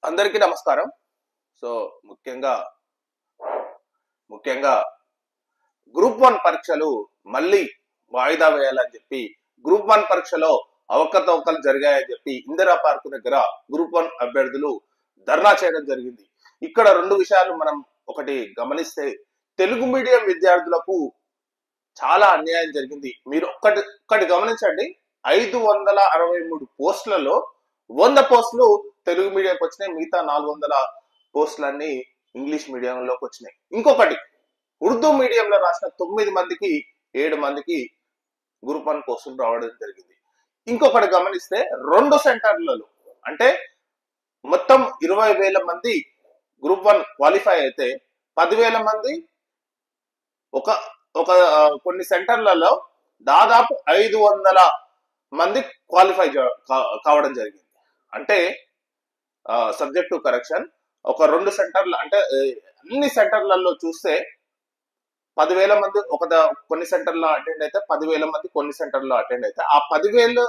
అందరికీ నమస్కారం. సో ముఖ్యంగా ముఖ్యంగా గ్రూప్ 1 పరీక్షలు మళ్ళీ వాయిదా వేయాలని చెప్పి గ్రూప్ 1 పరీక్షలో అవకతవకలు జరిగాయని చెప్పి ఇందిరా పార్క్ దగ్గర గ్రూప్ 1 అభ్యర్థులు ధర్నా చేయడం జరిగింది. ఇక్కడ రెండు విషయాలు మనం ఒకటి గమనిస్తే తెలుగు మీడియం విద్యార్థులకు చాలా అన్యాయం జరిగింది. మీరు ఒక్కటి గమనించండి, 563 పోస్టులలో 100 పోస్టులు తెలుగు మీడియంకి వచ్చినాయి, మిగతా 400 పోస్టులన్నీ ఇంగ్లీష్ మీడియంలోకి వచ్చినాయి. ఇంకొకటి, ఉర్దూ మీడియంలో రాసిన 9 మందికి 7 మందికి గ్రూప్ 1 పోస్టులు రావడం జరిగింది. ఇంకొకటి గమనిస్తే 2 సెంటర్లలో అంటే మొత్తం 20,000 మంది గ్రూప్ 1 క్వాలిఫై అయితే 10,000 మంది ఒక ఒక కొన్ని సెంటర్లలో దాదాపు 500 మంది క్వాలిఫై కావడం జరిగింది. అంటే సబ్జెక్ట్ టు కరెక్షన్ ఒక 2 సెంటర్లు అంటే అన్ని సెంటర్లలో చూస్తే 10,000 మంది కొన్ని సెంటర్లో అటెండ్ అయితే 10,000 మంది కొన్ని సెంటర్లో అటెండ్ అయితే ఆ 10,000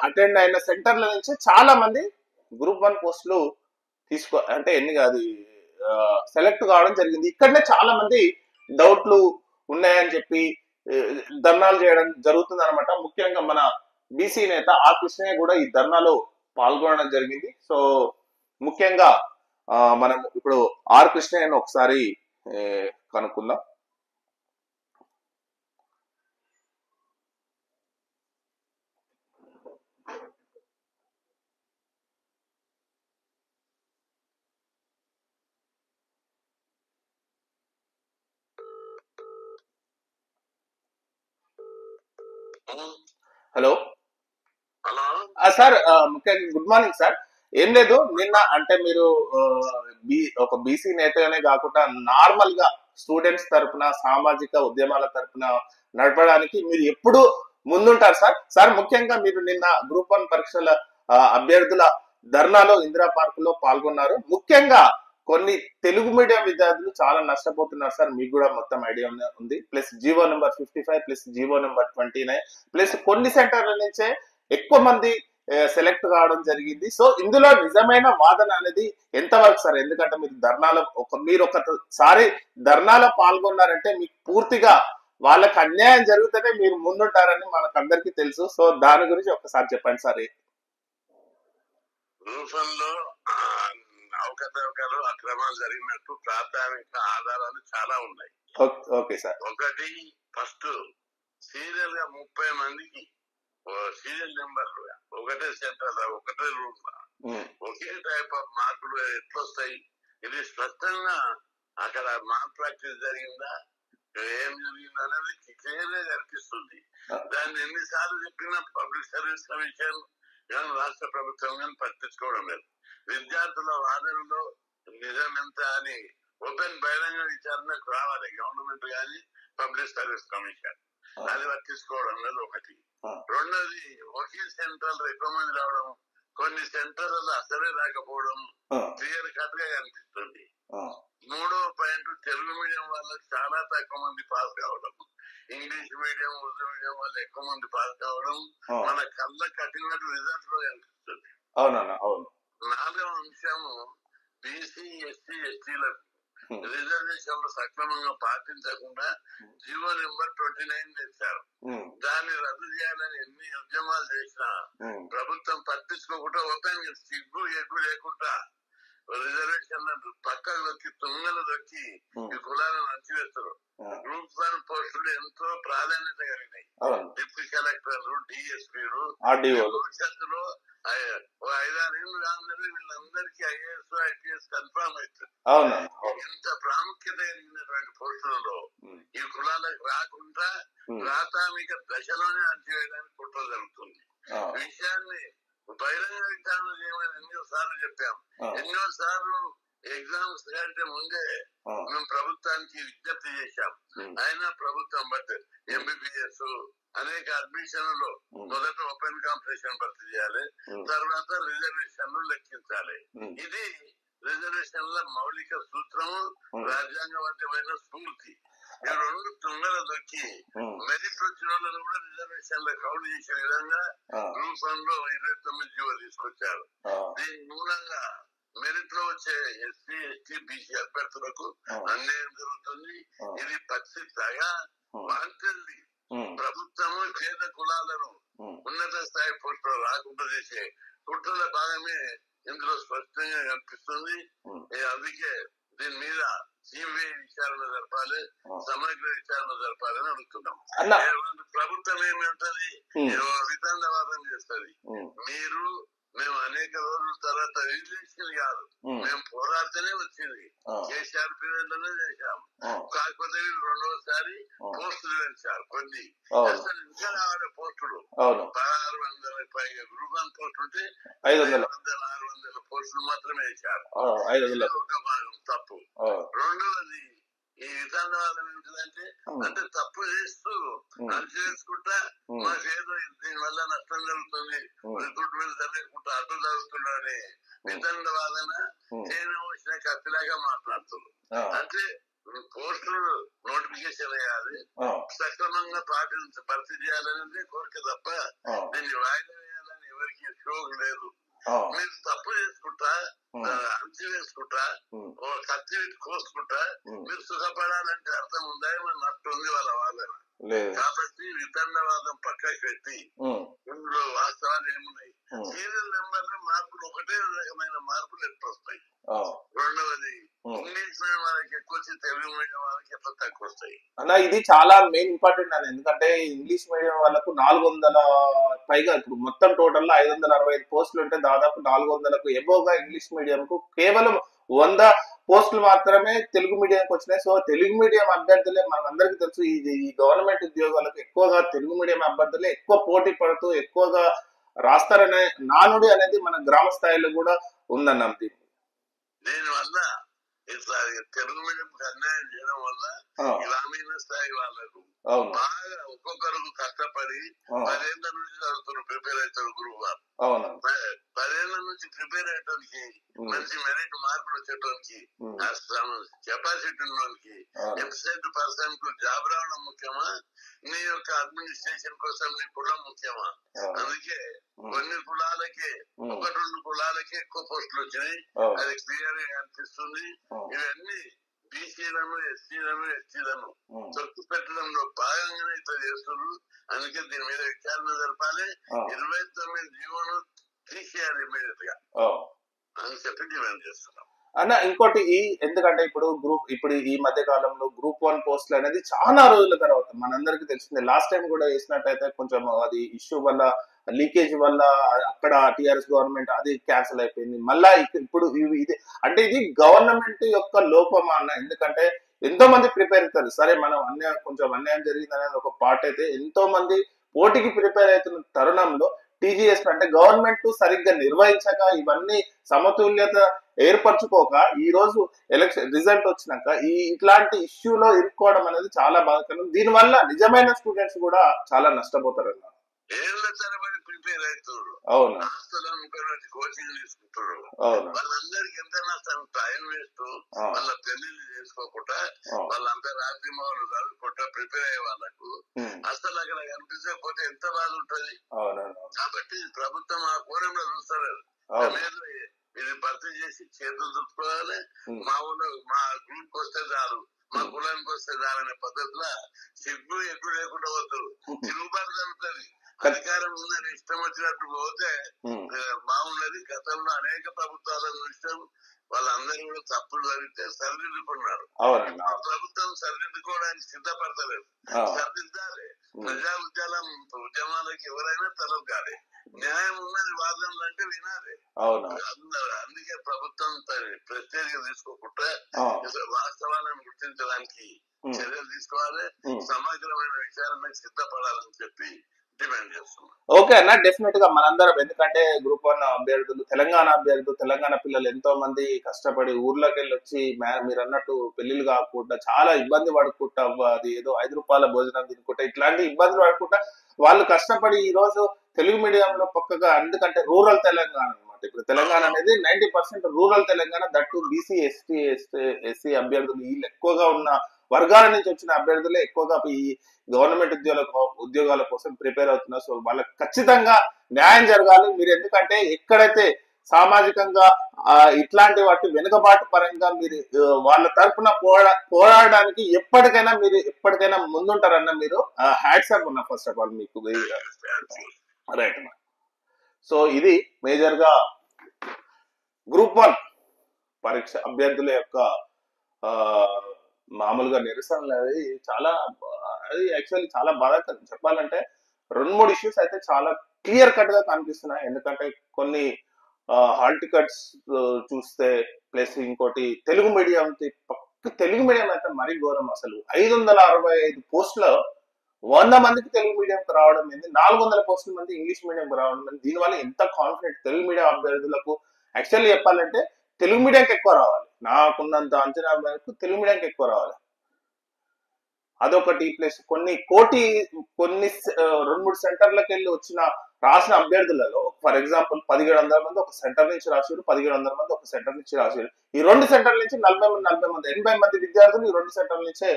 అటెండ్ అయిన సెంటర్ల నుంచి చాలా మంది గ్రూప్ 1 పోస్టులు అంటే అది సెలెక్ట్ కావడం జరిగింది. ఇక్కడనే చాలా మంది డౌట్లు ఉన్నాయని చెప్పి ధర్నాలు చేయడం జరుగుతుంది అనమాట. ముఖ్యంగా మన బీసీ నేత ఆర్ కృష్ణయ్య కూడా ఈ ధర్నాలో పాల్గొనడం జరిగింది. సో ముఖ్యంగా మనం ఇప్పుడు ఆర్ కృష్ణయ్యను ఒకసారి కనుక్కుందాం. హలో సార్, ముఖ్యంగా గుడ్ మార్నింగ్ సార్. ఏం లేదు, నిన్న అంటే మీరు ఒక బీసీ నేతగానే కాకుండా నార్మల్ గా స్టూడెంట్స్ తరపున సామాజిక ఉద్యమాల తరపున నడపడానికి మీరు ఎప్పుడు ముందుంటారు సార్. ముఖ్యంగా మీరు నిన్న గ్రూప్ 1 పరీక్షల అభ్యర్థుల ధర్నాలో ఇందిరా పార్క్ లో పాల్గొన్నారు. ముఖ్యంగా కొన్ని తెలుగు మీడియం విద్యార్థులు చాలా నష్టపోతున్నారు సార్, మీకు కూడా మొత్తం ఐడియా ఉంది. Plus GO number 55 plus GO number 29 plus కొన్ని సెంటర్ల నుంచే ఎక్కువ మంది సెలెక్ట్ కావడం జరిగింది. సో ఇందులో నిజమైన వాదన అనేది ఎంతవరకు సార్? ఎందుకంటే మీరు ఒకసారి ధర్నాలో పాల్గొన్నారంటే మీకు పూర్తిగా వాళ్ళకి అన్యాయం జరిగితేనే మీరు ముందుంటారని మనకు అందరికీ తెలుసు. సో దాని గురించి ఒకసారి చెప్పండి సార్. అవకతవకలు అక్రమాలు జరిగినట్టు ప్రాథమిక ఆధారాలు చాలా ఉన్నాయి. Okay sir. ఒకటి, ఫస్ట్ సీరియల్ గా 30 మందికి సీరియల్ నెంబర్లు ఒకటే సెంటర్ ఒకటే రూమ్ ఒకే టైప్ ఆఫ్ మార్కులు ఎట్లొస్తాయి? ఇది స్పష్టంగా అక్కడ మాల్ ప్రాక్టీస్ జరిగిందా, ఏం జరిగింది అనేది క్లియర్ గా కనిపిస్తుంది. దాన్ని ఎన్నిసార్లు చెప్పినా పబ్లిక్ సర్వీస్ కమిషన్ కానీ రాష్ట్ర ప్రభుత్వం కానీ పట్టించుకోవడం లేదు. విద్యార్థుల వాదనలో నిజం ఎంత అని ఓపెన్ బహిరంగ విచారణకు రావాలి గవర్నమెంట్ కానీ పబ్లిక్ సర్వీస్ కమిషన్. అది పట్టించుకోవడం లేదు ఒకటి. రెండోది, ఒకే సెంటర్ ఎక్కువ మంది రావడం, కొన్ని సెంటర్లలో అసలే రాకపోవడం క్లియర్ కట్ గా కనిపిస్తుంది. మూడో పాయింట్, తెలుగు మీడియం వాళ్ళకి చాలా తక్కువ మంది పాస్ కావడం, ఇంగ్లీష్ మీడియం ఉర్దూ మీడియం వాళ్ళు ఎక్కువ మంది పాస్ కావడం మన కళ్ళ కట్టినట్టు రిజల్ట్ లో కనిపిస్తుంది. నాలుగవ అంశము, బీసీ ఎస్సీ ఎస్టీలకు రిజర్వేషన్లు సక్రమంగా పాటించకుండా జీవో నెంబర్ 29 తెచ్చారు. దాన్ని రద్దు చేయాలని ఎన్ని ఉద్యమాలు చేసినా ప్రభుత్వం పట్టించుకోకుండా ఓపెన్ సిగ్గు ఎగ్గు లేకుండా రిజర్వేషన్ పక్కకు దొక్కి తుంగలు దొక్కి ఈ కులాలను అణచివేస్తారు. గ్రూప్ 1 పోస్టులు ఎంతో ప్రాధాన్యత కలిగినాయి. డిప్యూటీ కలెక్టర్లు, డిఎస్పీలు భవిష్యత్తులో 5-6 ఏళ్ళు కాగానే వీళ్ళందరికీ ఐఏఎస్ ఐపీఎస్ కన్ఫర్మ్ అవుతుంది. ఇంత ప్రాముఖ్యత కలిగినటువంటి పోస్టులలో ఈ కులాలకు రాకుండా ప్రాథమిక దశలోనే అణచివేయడానికి కుట్ర జరుగుతుంది. విషయాన్ని బహిరంగ విచారణ చేయమని ఎన్నోసార్లు చెప్పాం. ఎన్నోసార్లు ఎగ్జామ్స్ కంటే ముందే మేము ప్రభుత్వానికి విజ్ఞప్తి చేశాం. అయినా ప్రభుత్వం బట్ ఎంబీబీఎస్ అనేక అడ్మిషన్లు మొదట ఓపెన్ కాంపిటీషన్ భర్తీ చేయాలి, తర్వాత రిజర్వేషన్లు లెక్కించాలి. ఇది రిజర్వేషన్ల మౌలిక సూత్రము, రాజ్యాంగబద్ధమైన స్ఫూర్తి. ఈ రెండు తుంగల దొక్కి మెరిట్ వచ్చిన వాళ్ళని కూడా రిజర్వేషన్ లో కౌంట్ చేసే విధంగా గ్రూప్ 1 లో 29 జీవో తీసుకొచ్చారు. దీని మూలంగా మెరిట్ లో వచ్చే ఎస్సీ ఎస్టీ బీసీ అభ్యర్థులకు అన్యాయం జరుగుతుంది. ఇది పచ్చిగా వాంటెడ్లీ ప్రభుత్వము పేద కులాలను ఉన్నత స్థాయి పోస్టులు రాకుండా చేసే కుట్రల భాగమే ఇందులో స్పష్టంగా కనిపిస్తుంది. అందుకే దీని మీద సిబిఐ విచారణ జరపాలి, సమగ్ర విచారణ జరపాలని అడుగుతున్నాం. ప్రభుత్వం ఏమంటది, వితండవాదం చేస్తుంది. మేము అనేక రోజుల తర్వాత రిలీజ్ కాదు, మేము పోరాడితేనే వచ్చింది. కేసీఆర్ పీరియడ్లోనే చేశాం. కాకపోతే రెండవసారి పోస్టులు పెంచారు కొన్ని. అసలు ఇంకా రావాలి పోస్టులు 1600 పైగా గ్రూప్ 1 పోస్ట్ ఉంటే 600 పోస్టులు మాత్రమే వేశారు. ఒక భాగం తప్పు. రెండవది ఈ విధానవాదం ఏంటంటే అంటే తప్పు చేస్తూ అది చేసుకుంటా మాకేదో దీని వల్ల నష్టం జరుగుతుంది, రిక్రూట్మెంట్ జరగకుండా అడ్డు జరుగుతుందని విధానవాదన నేను వచ్చిన కత్తిలాగా మాట్లాడుతుంది. అంటే పోస్టులు నోటిఫికేషన్ అయ్యాలి, సక్రమంగా భర్తీ చేయాలనేది కోరిక తప్ప దీన్ని వాయిదా వేయాలని ఎవరికి షోక్ లేదు. మీరు తప్పు చేసుకుంటా అంచు వేసుకుంటా కత్తి కోసుకుంటా మీరు సుఖపడాలంటే అర్థం ఉందా? ఏమన్నా నష్టం ఉంది వాళ్ళ వాళ్ళని. కాబట్టి వితండవాదం పక్కకి పెట్టి ఇందులో వాస్తవాలు ఏమున్నాయి? సీరియల్ నెంబర్లు మార్పులు ఒకటే రకమైన మార్పులు ఎట్లా వస్తాయి? రెండవది ఇంగ్లీష్ మీడియం వాళ్ళకి ఎక్కువ వచ్చి తెలుగు మీడియం వాళ్ళకి ఎట్లా తక్కువ వస్తాయి అన్న? ఇది చాలా మెయిన్ ఇంపార్టెంట్ అని. ఎందుకంటే ఇంగ్లీష్ మీడియం వాళ్ళకు 400 పైగా, ఇప్పుడు మొత్తం టోటల్ లో 565 పోస్టులు ఉంటే దాదాపు 400కు ఎబోగా ఇంగ్లీష్ మీడియం కు కేవలం 100 పోస్టులు మాత్రమే తెలుగు మీడియంకి వచ్చినాయి. సో తెలుగు మీడియం అభ్యర్థులే మనందరికీ తెలుసు, ఈ గవర్నమెంట్ ఉద్యోగాలకు ఎక్కువగా తెలుగు మీడియం అభ్యర్థులే ఎక్కువ పోటీ పడుతూ ఎక్కువగా రాస్తారనే నానుడి అనేది మన గ్రామ స్థాయిలో కూడా ఉందన్న. దీనివల్ల ఇట్లా తెలుగు మీడియం అన్యాయం చేయడం వల్ల గ్రామీణ స్థాయి వాళ్ళకు బాగా ఒక్కొక్కరికి కష్టపడి 10 ఏళ్ల నుంచి చదువుతున్నారు, ప్రిపేర్ అవుతారు. గ్రూప్ 10 ఏళ్ల నుంచి ప్రిపేర్ అయ్యేటానికి, మంచి మెరిట్ మార్కులు వచ్చేటానికి, కెపాసిటీ ఉన్నోనికి ఎఫిషియెంట్ పర్సన్ కు జాబ్ రావడం ముఖ్యమా, నీ యొక్క అడ్మినిస్ట్రేషన్ కోసం నీ కులం ముఖ్యమా? అందుకే కొన్ని కులాలకే 1-2 కులాలకే ఎక్కువ పోస్టులు వచ్చినాయి. అది క్లియర్ గా అనిపిస్తుంది. ఇవన్నీ బీసీలను ఎస్సీలను ఎస్టీలను తొక్కు పెట్టడంలో భాగంగానే ఇట్లా చేస్తున్నారు. అందుకే దీని మీద విచారణ జరపాలి. 29 జీవోను తీసేయాలి ఇమీడియట్ గా అని చెప్పి డిమాండ్ చేస్తున్నాం అన్న. ఇంకోటి ఎందుకంటే ఇప్పుడు ఈ మధ్య కాలంలో గ్రూప్ 1 పోస్టులు అనేది చాలా రోజుల తర్వాత మనందరికీ తెలిసిందే. లాస్ట్ టైం కూడా వేసినట్టయితే కొంచెం అది ఇష్యూ వల్ల, లీకేజ్ వల్ల అక్కడ టిఆర్ఎస్ గవర్నమెంట్ అది క్యాన్సిల్ అయిపోయింది. మళ్ళా ఇప్పుడు ఇది అంటే ఇది గవర్నమెంట్ యొక్క లోపమా అన్న? ఎందుకంటే ఎంతో మంది ప్రిపేర్ అవుతారు. సరే మనం కొంచెం అన్యాయం జరిగింది అనేది ఒక పార్ట్ అయితే, ఎంతో మంది పోటీకి ప్రిపేర్ అవుతున్న తరుణంలో టీజీఎస్ అంటే గవర్నమెంట్ సరిగ్గా నిర్వహించక, ఇవన్నీ సమతుల్యత ఏర్పరచుకోక ఈ రోజు ఎలక్షన్ రిజల్ట్ వచ్చినాక ఇట్లాంటి ఇష్యూలో ఇరుక్కోవడం అనేది చాలా బాధాకరం. దీనివల్ల నిజమైన స్టూడెంట్స్ కూడా చాలా నష్టపోతారు అన్న. ఏళ్ళ తరబడి ప్రిపేర్ అవుతారు, కోచింగ్ తీసుకుంటారు. వాళ్ళందరికి ఎంత నష్టం? టైం వేస్ట్, వాళ్ళ పెళ్లిళ్ళు చేసుకోకుండా వాళ్ళంతా రాత్రి మొదలు చదువుకుంటా ప్రిపేర్ అయ్యే వాళ్ళకు అసలు అక్కడ కనిపించకపోతే ఎంత బాధ ఉంటది? కాబట్టి ప్రభుత్వం ఆ కోణంలో చూస్తారు. ఇది భర్తీ చేసి చేతులు దుట్టుకోవాలి. మా ఊళ్ళో మా గ్రూప్ వస్తే చాలు, మా కులానికి వస్తే చాలనే పద్ధతిలో సిగ్గు ఎగ్గు లేకుండా పోతారు. తిరుగుబాటు జరుగుతుంది. అధికారం ఉందని ఇష్టం వచ్చినట్టు పోతే బాగున్నది. గతంలో అనేక ప్రభుత్వాలను చూసాం. వాళ్ళందరూ కూడా తప్పులు జరిగితే సరిదిద్దుకున్నారు. ప్రభుత్వం సరిదిద్దుకోవడానికి సిద్ధపడతలేదు. సరిదిద్దాలి. ప్రజా ఉద్యమాలకు ఎవరైనా తలగాలి. న్యాయం ఉన్నది వాదనలు అంటే వినాలి. అందుకే ప్రభుత్వం ప్రత్యేకంగా తీసుకోకుండా వాస్తవాలను గుర్తించడానికి చర్యలు తీసుకోవాలి. సమగ్రమైన విచారణకు సిద్ధపడాలని చెప్పి డిమాండ్ చేస్తున్నాం. ఓకే అన్న, డెఫినెట్ గా మనందరం, ఎందుకంటే గ్రూప్ 1 అభ్యర్థులు, తెలంగాణ పిల్లలు ఎంతో మంది కష్టపడి ఊర్లోకి వెళ్ళి వచ్చి మీరు అన్నట్టు పెళ్లిళ్ళు కాకుండా చాలా ఇబ్బంది పడుకుంటా, అది ఏదో 5 రూపాయల భోజనం తినుకుంటా ఇట్లాంటి ఇబ్బందులు పడుకుంటా వాళ్ళు కష్టపడి ఈ రోజు తెలుగు మీడియంలో పక్కగా, ఎందుకంటే రూరల్ తెలంగాణ అనమాట. ఇప్పుడు తెలంగాణ అనేది 90% rural Telangana, that BC SC అభ్యర్థులు వీళ్ళు ఎక్కువగా ఉన్న వర్గాల నుంచి వచ్చిన అభ్యర్థులే ఎక్కువగా ఈ గవర్నమెంట్ ఉద్యోగాల కోసం ప్రిపేర్ అవుతున్నారు. సో వాళ్ళకి ఖచ్చితంగా న్యాయం జరగాలి. మీరు ఎందుకంటే ఎక్కడైతే సామాజికంగా ఇట్లాంటి వాటి వెనుకబాటు పరంగా మీరు వాళ్ళ తరపున పోరాడడానికి ఎప్పటికైనా ముందుంటారన్న మీరు హ్యాట్సాప్ ఉన్నా ఫస్ట్ ఆఫ్ ఆల్ మీకు రైట్. సో ఇది మేజర్ గా గ్రూప్ 1 పరీక్ష అభ్యర్థుల యొక్క మామూలుగా నిరసనలు అది చాలా, అది యాక్చువల్లీ చాలా బాధాకరం. చెప్పాలంటే 2-3 ఇష్యూస్ అయితే చాలా క్లియర్ కట్ గా కనిపిస్తున్నాయి. ఎందుకంటే కొన్ని హాల్ టికెట్స్ చూస్తే, ప్లస్ ఇంకోటి తెలుగు మీడియం అయితే మరీ ఘోరం. అసలు 565 పోస్టులు 100 మందికి తెలుగు మీడియంకి రావడం ఏంది, 400 పోస్టుల మంది ఇంగ్లీష్ మీడియంకి రావడం ఏంది. దీనివల్ల ఎంత కాన్ఫిడెంట్ తెలుగు మీడియం అభ్యర్థులకు యాక్చువల్లీ చెప్పాలంటే తెలుగు మీడియంకి ఎక్కువ రావాలి. నాకున్నంత అంచనా మేరకు తెలుగు మీడియంకి ఎక్కువ రావాలి. అదొకటి. ప్లస్ కొన్ని 2-3 సెంటర్లకు వెళ్ళి రాసిన అభ్యర్థులలో ఫర్ ఎగ్జాంపుల్ 1700 మంది ఒక సెంటర్ నుంచి రాశారు, 1700 మంది ఒక సెంటర్ నుంచి రాశారు. ఈ 2 సెంటర్ల నుంచి 40 మంది 80 మంది విద్యార్థులు ఈ 2 సెంటర్ల నుంచే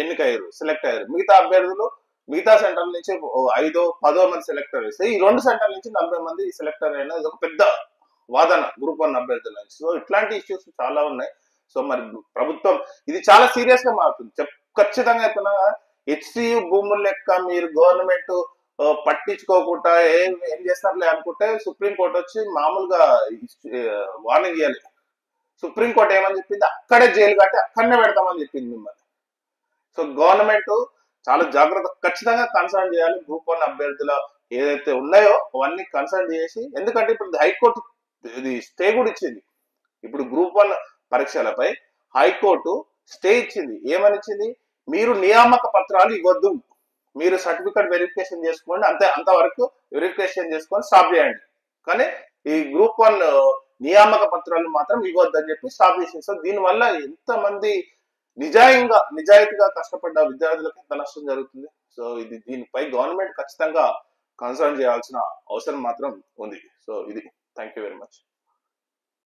ఎన్నికయ్యారు, సెలెక్ట్ అయ్యారు. మిగతా అభ్యర్థులు మిగతా సెంటర్ల నుంచి 5-10 మంది సెలెక్ట్ అయ్యారు. ఈ 2 సెంటర్ల నుంచి 40 మంది సెలెక్ట్ అయిన ఒక పెద్ద వాదన గ్రూప్ 1 అభ్యర్థుల నుంచి. సో ఇట్లాంటి ఇష్యూస్ చాలా ఉన్నాయి. సో మరి ప్రభుత్వం ఇది చాలా సీరియస్ గా మారుతుంది. ఖచ్చితంగా చెప్తున్నా, HCU భూముల లెక్క మీరు గవర్నమెంట్ పట్టించుకోకుండా ఏం చేస్తారులే అనుకుంటే సుప్రీంకోర్టు వచ్చి మామూలుగా వార్నింగ్ ఇవ్వాలి. సుప్రీంకోర్టు ఏమని చెప్పింది, అక్కడే జైలు కట్టి అక్కడనే పెడతామని చెప్పింది మిమ్మల్ని. సో గవర్నమెంట్ చాలా ఖచ్చితంగా కన్సర్న్ చేయాలి. గ్రూప్ 1 అభ్యర్థుల ఏదైతే ఉన్నాయో అవన్నీ కన్సర్న్ చేసి, ఎందుకంటే ఇప్పుడు హైకోర్టు ఇది స్టే కూడా ఇచ్చింది. ఇప్పుడు గ్రూప్ 1 పరీక్షలపై హైకోర్టు స్టే ఇచ్చింది. ఏమని ఇచ్చింది, మీరు నియామక పత్రాలు ఇవ్వద్దు, మీరు సర్టిఫికేట్ వెరిఫికేషన్ చేసుకోండి, అంతవరకు వెరిఫికేషన్ చేసుకొని స్టాప్ చేయండి, కానీ ఈ గ్రూప్ 1 నియామక పత్రాలు మాత్రం ఇవ్వద్దని చెప్పి స్టాప్ చేసింది. సో దీనివల్ల ఎంతమంది నిజాయితీగా కష్టపడ్డ విద్యార్థులకు ఎంత నష్టం జరుగుతుంది. సో దీనిపై గవర్నమెంట్ ఖచ్చితంగా కన్సర్న్ చేయాల్సిన అవసరం మాత్రం ఉంది. సో ఇది. Thank you very much.